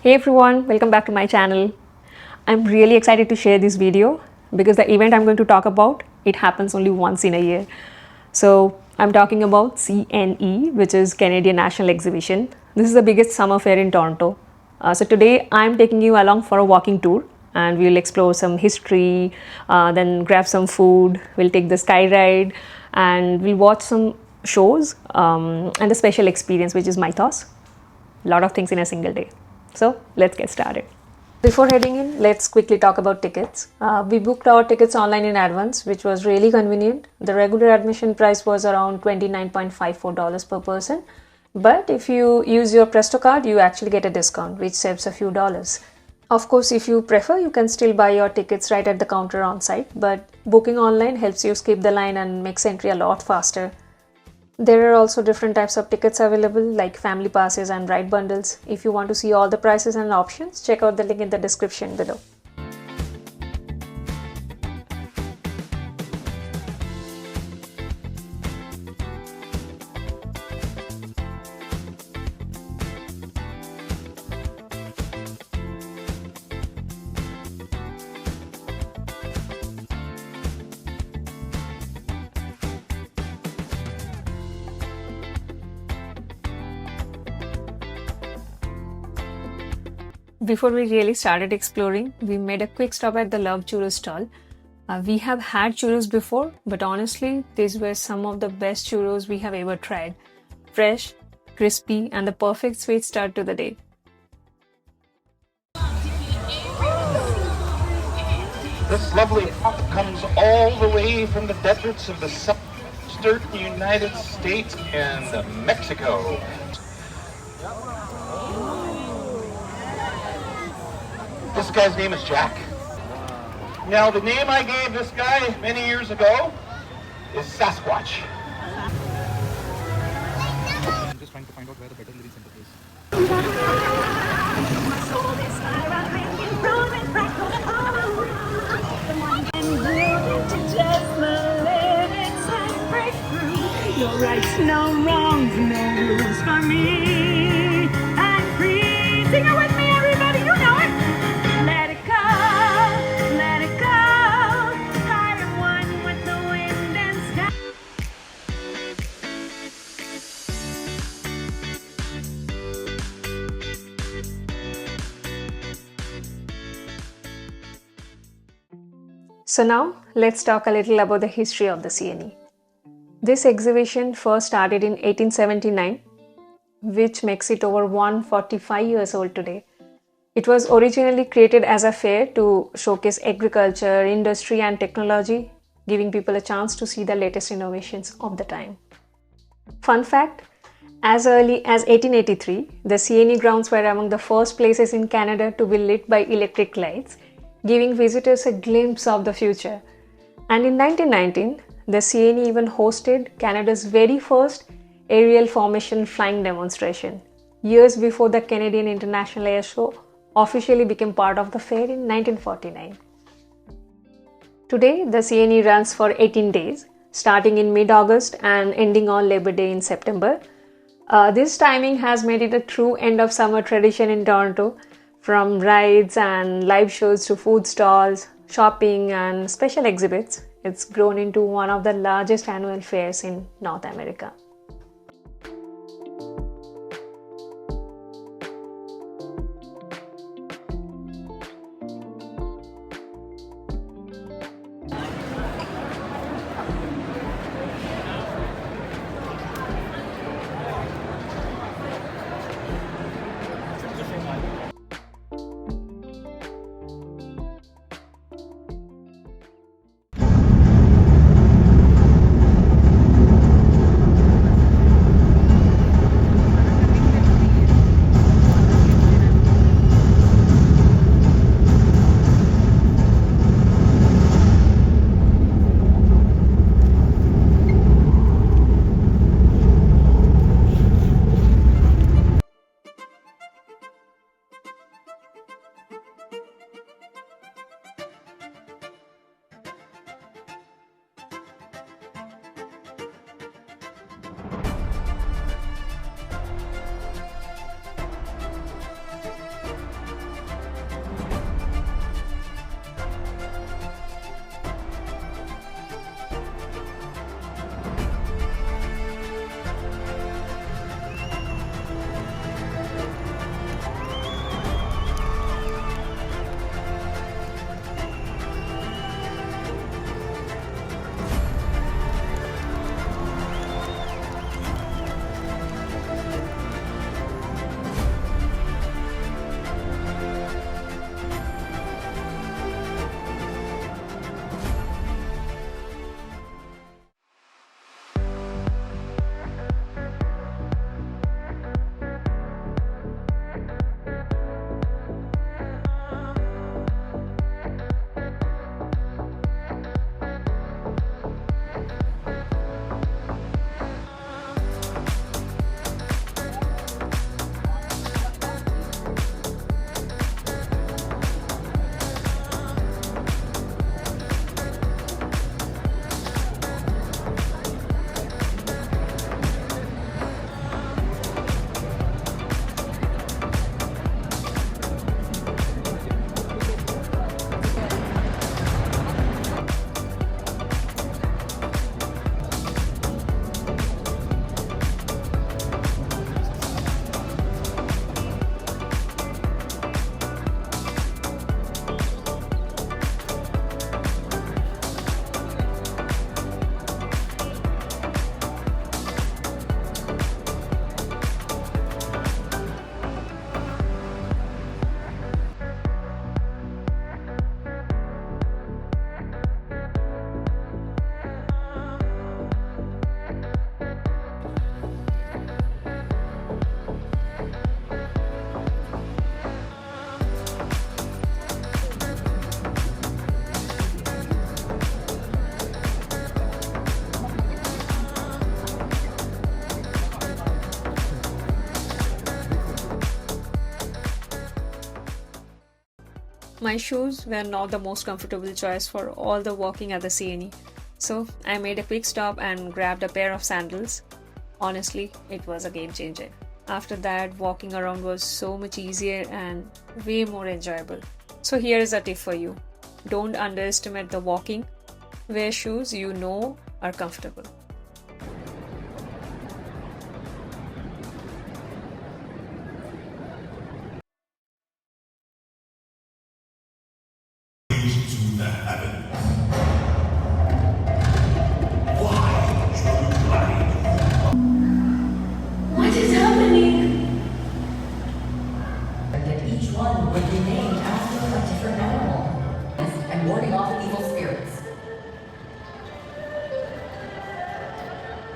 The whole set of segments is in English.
Hey everyone, welcome back to my channel. I'm really excited to share this video because the event I'm going to talk about, it happens only once in a year. So I'm talking about CNE, which is Canadian National Exhibition. This is the biggest summer fair in Toronto. So today I'm taking you along for a walking tour and we'll explore some history, then grab some food, we'll take the sky ride and we'll watch some shows and a special experience which is Mythos. A lot of things in a single day. So let's get started. Before heading in, let's quickly talk about tickets. We booked our tickets online in advance, which was really convenient. The regular admission price was around $29.54 per person. But if you use your Presto card, you actually get a discount, which saves a few dollars. Of course, if you prefer, you can still buy your tickets right at the counter on site, but booking online helps you skip the line and makes entry a lot faster. There are also different types of tickets available like family passes and ride bundles. If you want to see all the prices and options, check out the link in the description below. Before we really started exploring, we made a quick stop at the Love Churros stall. We have had churros before, but honestly, these were some of the best churros we have ever tried. Fresh, crispy, and the perfect sweet start to the day. This lovely pop comes all the way from the deserts of the southern United States and Mexico. This guy's name is Jack. Now, the name I gave this guy many years ago is Sasquatch. I'm just trying to find out where the better living center is. No rights, no wrongs, no rules for me. I'm free. Sing it with me, everybody. You know it. Let it go, let it go. I am one with the wind and sky. So now, let's talk a little about the history of the CNE. This exhibition first started in 1879, which makes it over 145 years old today. It was originally created as a fair to showcase agriculture, industry, and technology, giving people a chance to see the latest innovations of the time. Fun fact, as early as 1883, the CNE grounds were among the first places in Canada to be lit by electric lights, giving visitors a glimpse of the future. And in 1919, the CNE even hosted Canada's very first aerial formation flying demonstration, years before the Canadian International Air Show officially became part of the fair in 1949. Today, the CNE runs for 18 days, starting in mid-August and ending on Labor Day in September. This timing has made it a true end of summer tradition in Toronto, from rides and live shows to food stalls, shopping and special exhibits. It's grown into one of the largest annual fairs in North America. My shoes were not the most comfortable choice for all the walking at the CNE, so I made a quick stop and grabbed a pair of sandals. Honestly, it was a game changer. After that, walking around was so much easier and way more enjoyable. So here is a tip for you. Don't underestimate the walking. Wear shoes you know are comfortable. What is happening? That each one would be named after a different animal and warding off evil spirits.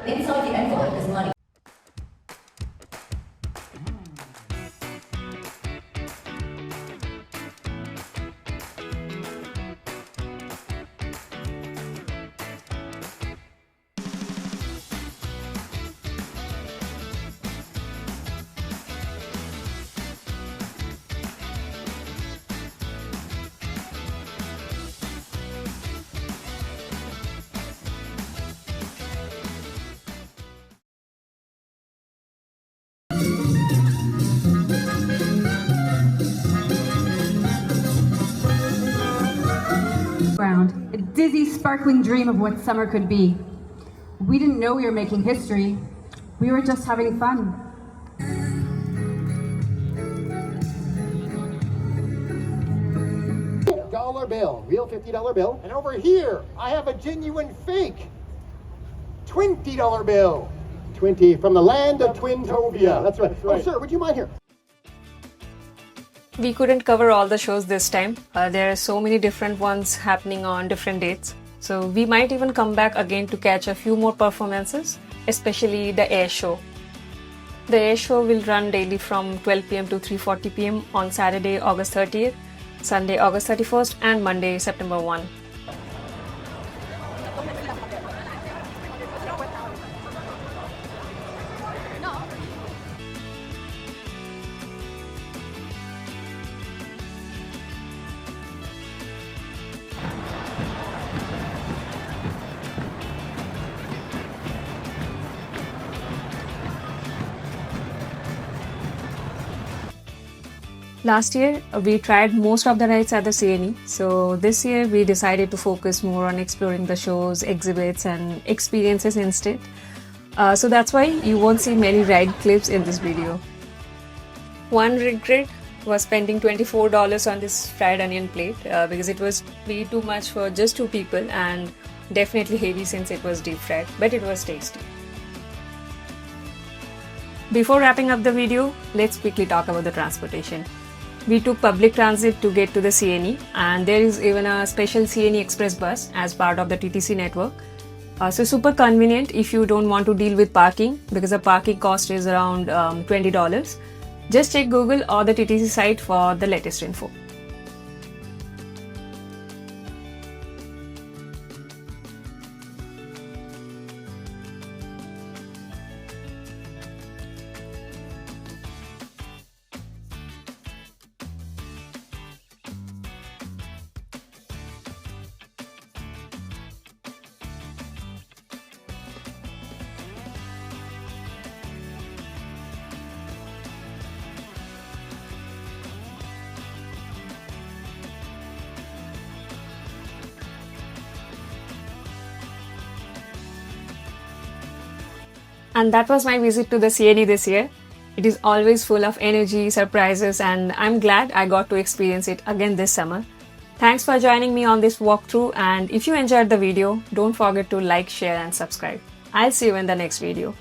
Inside the envelope is money. Ground, a dizzy, sparkling dream of what summer could be. We didn't know we were making history. We were just having fun. $50 bill, real $50 bill. And over here, I have a genuine fake $20 bill. 20 from the land of Twintovia. That's right. Oh, sir, would you mind here? We couldn't cover all the shows this time. There are so many different ones happening on different dates. So we might even come back again to catch a few more performances, especially the air show. The air show will run daily from 12 p.m. to 3:40 p.m. on Saturday, August 30th, Sunday, August 31st, and Monday, September 1. Last year, we tried most of the rides at the CNE, so this year we decided to focus more on exploring the shows, exhibits, and experiences instead. So that's why you won't see many ride clips in this video. One regret was spending $24 on this fried onion plate because it was way too much for just 2 people and definitely heavy since it was deep fried, but it was tasty. Before wrapping up the video, let's quickly talk about the transportation. We took public transit to get to the CNE, and there is even a special CNE Express bus as part of the TTC network. So super convenient if you don't want to deal with parking because the parking cost is around $20. Just check Google or the TTC site for the latest info. And that was my visit to the CNE this year. It is always full of energy, surprises, and I'm glad I got to experience it again this summer. Thanks for joining me on this walkthrough, and if you enjoyed the video, don't forget to like, share, and subscribe. I'll see you in the next video.